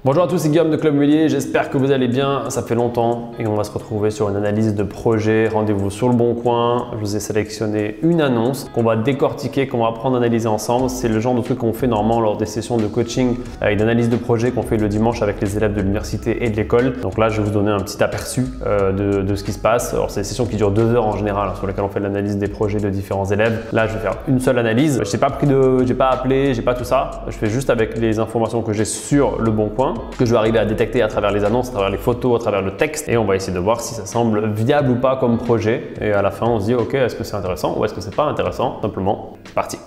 Bonjour à tous, c'est Guillaume de Club Immobilier, j'espère que vous allez bien, ça fait longtemps et on va se retrouver sur une analyse de projet, rendez-vous sur le bon coin. Je vous ai sélectionné une annonce qu'on va décortiquer, qu'on va apprendre à analyser ensemble. C'est le genre de truc qu'on fait normalement lors des sessions de coaching et d'analyse de projet qu'on fait le dimanche avec les élèves de l'université et de l'école. Donc là, je vais vous donner un petit aperçu de ce qui se passe. Alors c'est des sessions qui durent 2 heures en général, sur lesquelles on fait l'analyse des projets de différents élèves. Là, je vais faire une seule analyse. Je n'ai pas j'ai pas appelé, j'ai pas tout ça. Je fais juste avec les informations que j'ai sur le bon coin, que je vais arriver à détecter à travers les annonces, à travers les photos, à travers le texte, et on va essayer de voir si ça semble viable ou pas comme projet. Et à la fin, on se dit ok, est-ce que c'est intéressant ou est-ce que c'est pas intéressant? Simplement, c'est parti.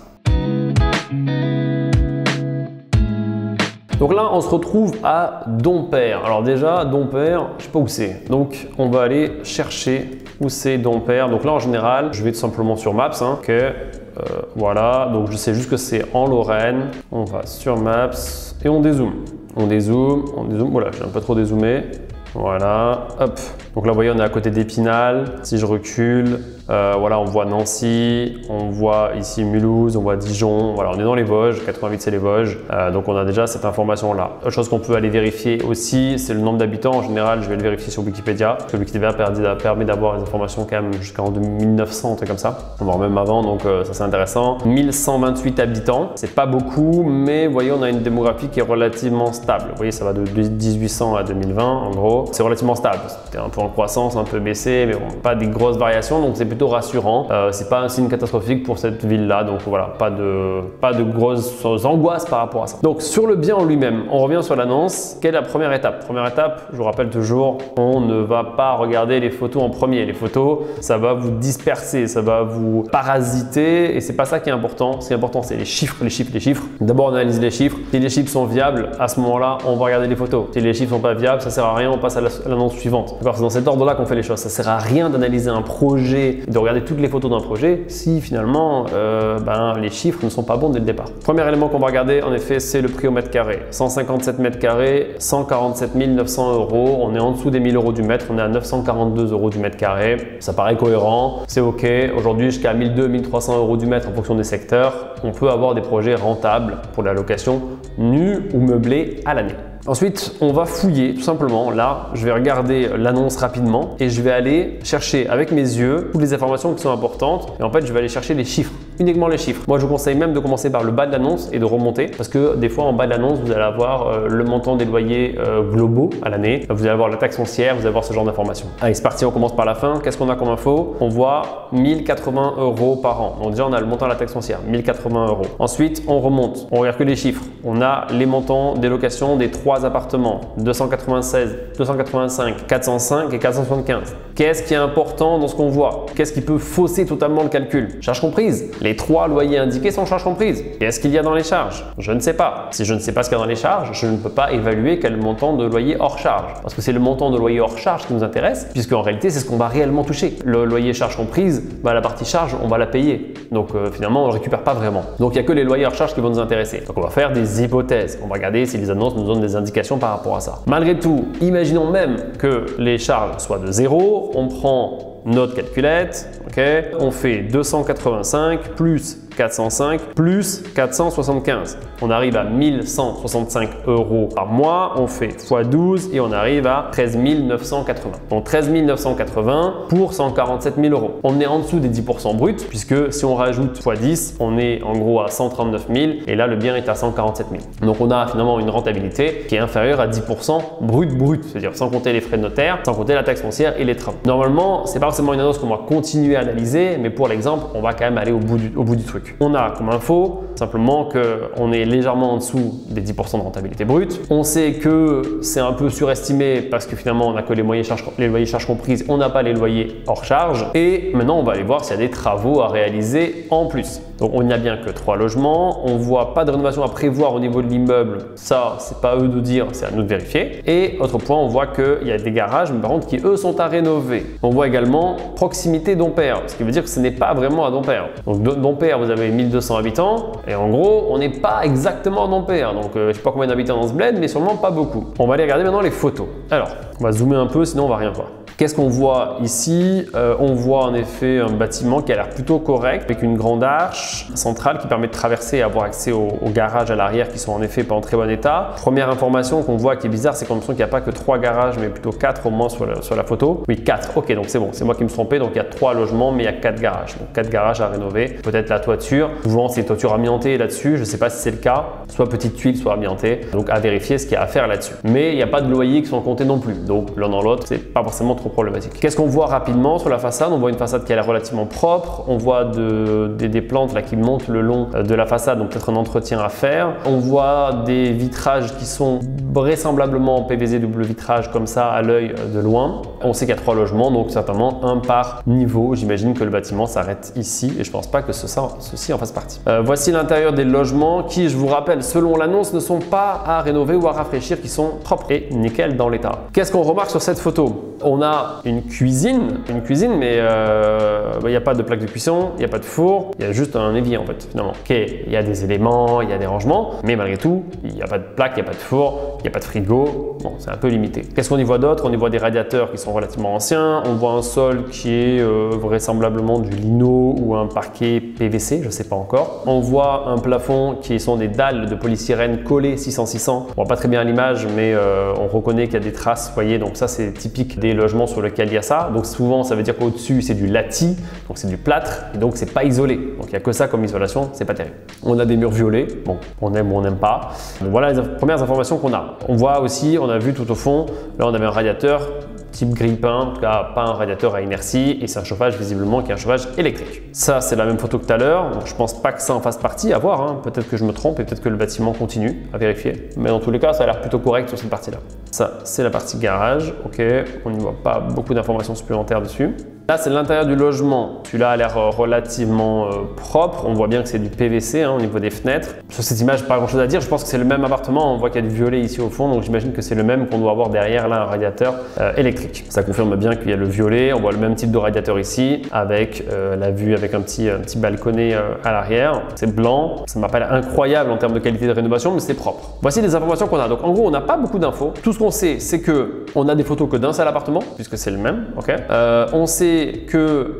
Donc là, on se retrouve à Dompère. Alors déjà, Dompère, je sais pas où c'est. Donc on va aller chercher où c'est Dompère. Donc là, en général, je vais tout simplement sur Maps. Ok. Voilà, donc je sais juste que c'est en Lorraine. On va sur Maps et on dézoome. On dézoome. Voilà, j'ai un peu trop dézoomé. Voilà, hop. Donc là, vous voyez, on est à côté d'Épinal. Si je recule, voilà, on voit Nancy, on voit ici Mulhouse, on voit Dijon. Voilà, on est dans les Vosges. 88, c'est les Vosges. Donc, on a déjà cette information-là. Autre chose qu'on peut aller vérifier aussi, c'est le nombre d'habitants. En général, je vais le vérifier sur Wikipédia. Parce que Wikipédia permet d'avoir les informations quand même jusqu'en 1900, un truc comme ça. Voire même avant, donc ça, c'est intéressant. 1128 habitants. C'est pas beaucoup, mais vous voyez, on a une démographie qui est relativement stable. Vous voyez, ça va de 1800 à 2020, en gros. C'est relativement stable. C'était un peu en croissance, un peu baissé, mais bon, pas des grosses variations, donc c'est plutôt rassurant. C'est pas un signe catastrophique pour cette ville-là, donc voilà, pas de grosses angoisses par rapport à ça. Donc sur le bien en lui-même, on revient sur l'annonce. Quelle est la première étape? Première étape, je vous rappelle toujours, on ne va pas regarder les photos en premier. Les photos, ça va vous disperser, ça va vous parasiter, et c'est pas ça qui est important. Ce qui est important, c'est les chiffres, les chiffres, les chiffres. D'abord, on analyse les chiffres. Si les chiffres sont viables, à ce moment-là, on va regarder les photos. Si les chiffres sont pas viables, ça sert à rien, on passe à l'annonce suivante. C'est dans cet ordre-là qu'on fait les choses. Ça sert à rien d'analyser un projet, de regarder toutes les photos d'un projet si finalement les chiffres ne sont pas bons dès le départ. Premier élément qu'on va regarder, en effet, c'est le prix au mètre carré. 157 mètres carrés, 147 900 euros. On est en dessous des 1000 euros du mètre. On est à 942 euros du mètre carré. Ça paraît cohérent. C'est OK. Aujourd'hui, jusqu'à 1200-1300 euros du mètre en fonction des secteurs, on peut avoir des projets rentables pour la location nue ou meublée à l'année. Ensuite, on va fouiller tout simplement. Là, je vais regarder l'annonce rapidement et je vais aller chercher avec mes yeux toutes les informations qui sont importantes. Et en fait, je vais aller chercher les chiffres, uniquement les chiffres. Moi, je vous conseille même de commencer par le bas de l'annonce et de remonter parce que des fois, en bas de l'annonce, vous allez avoir le montant des loyers globaux à l'année. Vous allez avoir la taxe foncière, vous allez avoir ce genre d'informations. Allez, c'est parti, on commence par la fin. Qu'est-ce qu'on a comme info? On voit 1080 euros par an. Donc déjà, on a le montant de la taxe foncière, 1080 euros. Ensuite, on remonte. On regarde que les chiffres. On a les montants des locations des 3 appartements, 296, 285, 405 et 475. Qu'est-ce qui est important dans ce qu'on voit? Qu'est-ce qui peut fausser totalement le calcul? Charges comprises. Les 3 loyers indiqués sont charges comprises. Qu'est-ce qu'il y a dans les charges? Je ne sais pas. Si je ne sais pas ce qu'il y a dans les charges, je ne peux pas évaluer quel montant de loyer hors charge. Parce que c'est le montant de loyer hors charge qui nous intéresse, puisque en réalité, c'est ce qu'on va réellement toucher. Le loyer charges comprises, la partie charge, on va la payer. Donc finalement, on ne récupère pas vraiment. Donc il n'y a que les loyers hors charge qui vont nous intéresser. Donc on va faire des hypothèses. On va regarder si les annonces nous donnent des indications par rapport à ça. Malgré tout, imaginons même que les charges soient de 0, on prend notre calculette, ok, on fait 285 plus 405 plus 475. On arrive à 1165 euros par mois, on fait x 12 et on arrive à 13 980. Donc 13 980 pour 147 000 euros. On est en dessous des 10% bruts puisque si on rajoute x 10, on est en gros à 139 000 et là le bien est à 147 000. Donc on a finalement une rentabilité qui est inférieure à 10% brut, c'est-à-dire sans compter les frais de notaire, sans compter la taxe foncière et les travaux. Normalement, c'est pas forcément une annonce qu'on va continuer à analyser, mais pour l'exemple, on va quand même aller au bout du truc. On a comme info simplement qu'on est légèrement en dessous des 10% de rentabilité brute. On sait que c'est un peu surestimé parce que finalement on n'a que les loyers charges comprises, on n'a pas les loyers hors charge. Et maintenant on va aller voir s'il y a des travaux à réaliser en plus. Donc on n'y a bien que 3 logements, on voit pas de rénovation à prévoir au niveau de l'immeuble, ça c'est pas à eux de dire, c'est à nous de vérifier. Et autre point, on voit qu'il y a des garages mais par contre qui eux sont à rénover. On voit également proximité Dompère, ce qui veut dire que ce n'est pas vraiment à Dompère. Donc Dompère, vous avez 1200 habitants et en gros on n'est pas exactement à Dompère. Donc je sais pas combien d'habitants dans ce bled mais sûrement pas beaucoup. On va aller regarder maintenant les photos. Alors on va zoomer un peu sinon on va rien voir. Qu'est-ce qu'on voit ici? On voit en effet un bâtiment qui a l'air plutôt correct avec une grande arche centrale qui permet de traverser et avoir accès au garage à l'arrière qui sont en effet pas en très bon état. Première information qu'on voit qui est bizarre, c'est qu'on me semble qu'il n'y a pas que 3 garages mais plutôt 4 au moins sur la photo. Oui, 4. Ok, donc c'est bon, c'est moi qui me suis trompé. Donc il y a 3 logements mais il y a 4 garages. Donc 4 garages à rénover. Peut-être la toiture. Souvent c'est toiture amiantée là-dessus. Je ne sais pas si c'est le cas. Soit petite tuile, soit amiantée. Donc à vérifier ce qu'il y a à faire là-dessus. Mais il n'y a pas de loyers qui sont comptés non plus. Donc l'un dans l'autre, c'est pas forcément trop problématique. Qu'est-ce qu'on voit rapidement sur la façade? On voit une façade qui a l'air relativement propre. On voit des plantes là qui montent le long de la façade. Donc peut-être un entretien à faire. On voit des vitrages qui sont vraisemblablement en PVC double vitrage comme ça à l'œil de loin. On sait qu'il y a 3 logements, donc certainement un par niveau. J'imagine que le bâtiment s'arrête ici et je pense pas que ceci en fasse partie. Voici l'intérieur des logements qui, je vous rappelle, selon l'annonce, ne sont pas à rénover ou à rafraîchir, qui sont propres et nickel dans l'état. Qu'est-ce qu'on remarque sur cette photo? On a une cuisine mais il n'y a pas de plaque de cuisson, il n'y a pas de four, il y a juste un évier en fait finalement. Ok, il y a des éléments, il y a des rangements, mais malgré tout, il n'y a pas de plaque, il n'y a pas de four, il n'y a pas de frigo. Bon, c'est un peu limité. Qu'est-ce qu'on y voit d'autre? On y voit des radiateurs qui sont relativement anciens, on voit un sol qui est vraisemblablement du lino ou un parquet PVC, je ne sais pas encore. On voit un plafond qui sont des dalles de polystyrène collées 600-600. On voit pas très bien à l'image, mais on reconnaît qu'il y a des traces, vous voyez, donc ça c'est typique des logements sur lesquels il y a ça. Donc souvent ça veut dire qu'au-dessus c'est du lati, donc c'est du plâtre, et donc c'est pas isolé. Donc il n'y a que ça comme isolation, c'est pas terrible. On a des murs violets, bon, on aime ou on n'aime pas. Donc voilà les premières informations qu'on a. On voit aussi, on a vu tout au fond, là on avait un radiateur type grille-pain, en tout cas pas un radiateur à inertie, et c'est un chauffage visiblement qui est un chauffage électrique. Ça c'est la même photo que tout à l'heure, donc je pense pas que ça en fasse partie, à voir, hein. Peut-être que je me trompe et peut-être que le bâtiment continue, à vérifier. Mais dans tous les cas ça a l'air plutôt correct sur cette partie-là. Ça c'est la partie garage, ok, on n'y voit pas beaucoup d'informations supplémentaires dessus. Là, c'est l'intérieur du logement. Celui-là a l'air relativement propre. On voit bien que c'est du PVC hein, au niveau des fenêtres. Sur cette image, pas grand-chose à dire. Je pense que c'est le même appartement. On voit qu'il y a du violet ici au fond. Donc, j'imagine que c'est le même qu'on doit avoir derrière là, un radiateur électrique. Ça confirme bien qu'il y a le violet. On voit le même type de radiateur ici avec la vue avec un petit balconnet à l'arrière. C'est blanc. Ça m'a pas l'air incroyable en termes de qualité de rénovation, mais c'est propre. Voici les informations qu'on a. Donc, en gros, on n'a pas beaucoup d'infos. Tout ce qu'on sait, c'est que on a des photos que d'un seul appartement, puisque c'est le même. Ok. On sait que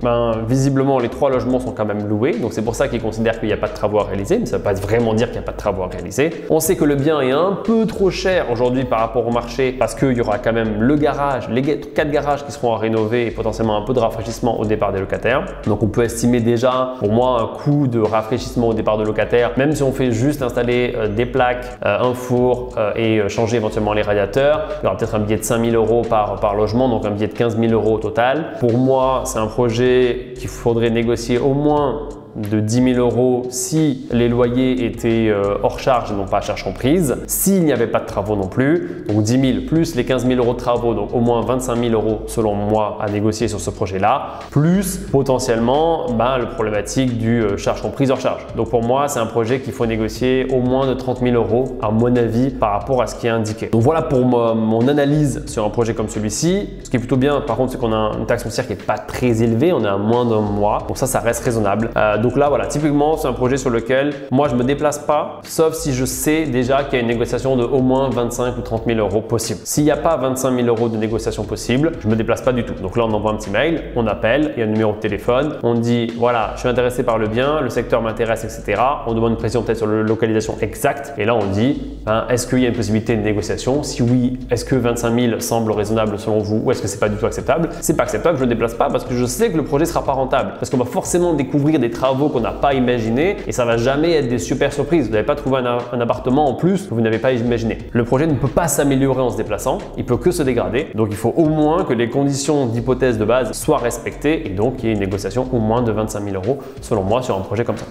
visiblement les 3 logements sont quand même loués, donc c'est pour ça qu'ils considèrent qu'il n'y a pas de travaux à réaliser, mais ça ne veut pas vraiment dire qu'il n'y a pas de travaux à réaliser. On sait que le bien est un peu trop cher aujourd'hui par rapport au marché parce qu'il y aura quand même le garage, les 4 garages qui seront à rénover et potentiellement un peu de rafraîchissement au départ des locataires. Donc on peut estimer déjà pour moi un coût de rafraîchissement au départ de locataires, même si on fait juste installer des plaques, un four et changer éventuellement les radiateurs, il y aura peut-être un billet de 5 000 € par logement, donc un billet de 15 000 € au total. Pour moi, c'est un projet qu'il faudrait négocier au moins de 10 000 € si les loyers étaient hors charge et non pas à charge comprise, s'il n'y avait pas de travaux non plus, donc 10 000 plus les 15 000 € de travaux, donc au moins 25 000 € selon moi à négocier sur ce projet-là, plus potentiellement la problématique du charge comprise hors charge. Donc pour moi, c'est un projet qu'il faut négocier au moins de 30 000 € à mon avis par rapport à ce qui est indiqué. Donc voilà pour mon analyse sur un projet comme celui-ci. Ce qui est plutôt bien par contre, c'est qu'on a une taxe foncière qui n'est pas très élevée, on est à moins d'un mois, donc ça reste raisonnable. Donc là, voilà, typiquement, c'est un projet sur lequel moi, je ne me déplace pas, sauf si je sais déjà qu'il y a une négociation de au moins 25 ou 30 000 € possible. S'il n'y a pas 25 000 € de négociation possible, je ne me déplace pas du tout. Donc là, on envoie un petit mail, on appelle, il y a un numéro de téléphone, on dit voilà, je suis intéressé par le bien, le secteur m'intéresse, etc. On demande une précision peut-être sur la localisation exacte et là, on dit est-ce qu'il y a une possibilité de négociation? Si oui, est-ce que 25 000 semble raisonnable selon vous ou est-ce que c'est pas du tout acceptable? C'est pas acceptable, je ne me déplace pas parce que je sais que le projet sera pas rentable, parce qu'on va forcément découvrir des travaux qu'on n'a pas imaginé et ça va jamais être des super surprises. Vous n'allez pas trouver un appartement en plus que vous n'avez pas imaginé. Le projet ne peut pas s'améliorer en se déplaçant, il peut que se dégrader. Donc il faut au moins que les conditions d'hypothèse de base soient respectées et donc qu'il y ait une négociation au moins de 25 000 € selon moi sur un projet comme ça.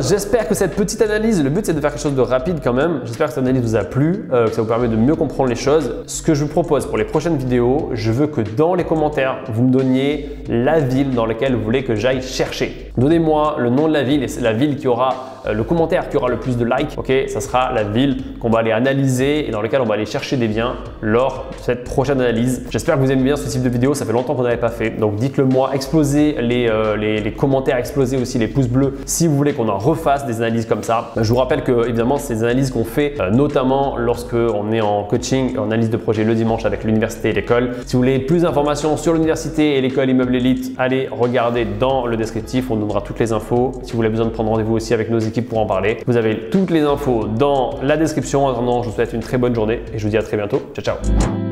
J'espère que cette petite analyse, le but c'est de faire quelque chose de rapide quand même. J'espère que cette analyse vous a plu, que ça vous permet de mieux comprendre les choses. Ce que je vous propose pour les prochaines vidéos, je veux que dans les commentaires, vous me donniez la ville dans laquelle vous voulez que j'aille chercher. Donnez-moi le nom de la ville et c'est la ville qui aura le commentaire qui aura le plus de likes, ok, ça sera la ville qu'on va aller analyser et dans laquelle on va aller chercher des biens lors de cette prochaine analyse. J'espère que vous aimez bien ce type de vidéo, ça fait longtemps qu'on n'avait pas fait. Donc dites-le moi, explosez les commentaires, explosez aussi les pouces bleus si vous voulez qu'on en refasse des analyses comme ça. Je vous rappelle que évidemment, c'est des analyses qu'on fait notamment lorsque on est en coaching, en analyse de projet le dimanche avec l'université et l'école. Si vous voulez plus d'informations sur l'université et l'école Immeuble Élite, allez regarder dans le descriptif, on donnera toutes les infos. Si vous avez besoin de prendre rendez-vous aussi avec nos équipes pour en parler, vous avez toutes les infos dans la description. En attendant, je vous souhaite une très bonne journée et je vous dis à très bientôt. Ciao, ciao.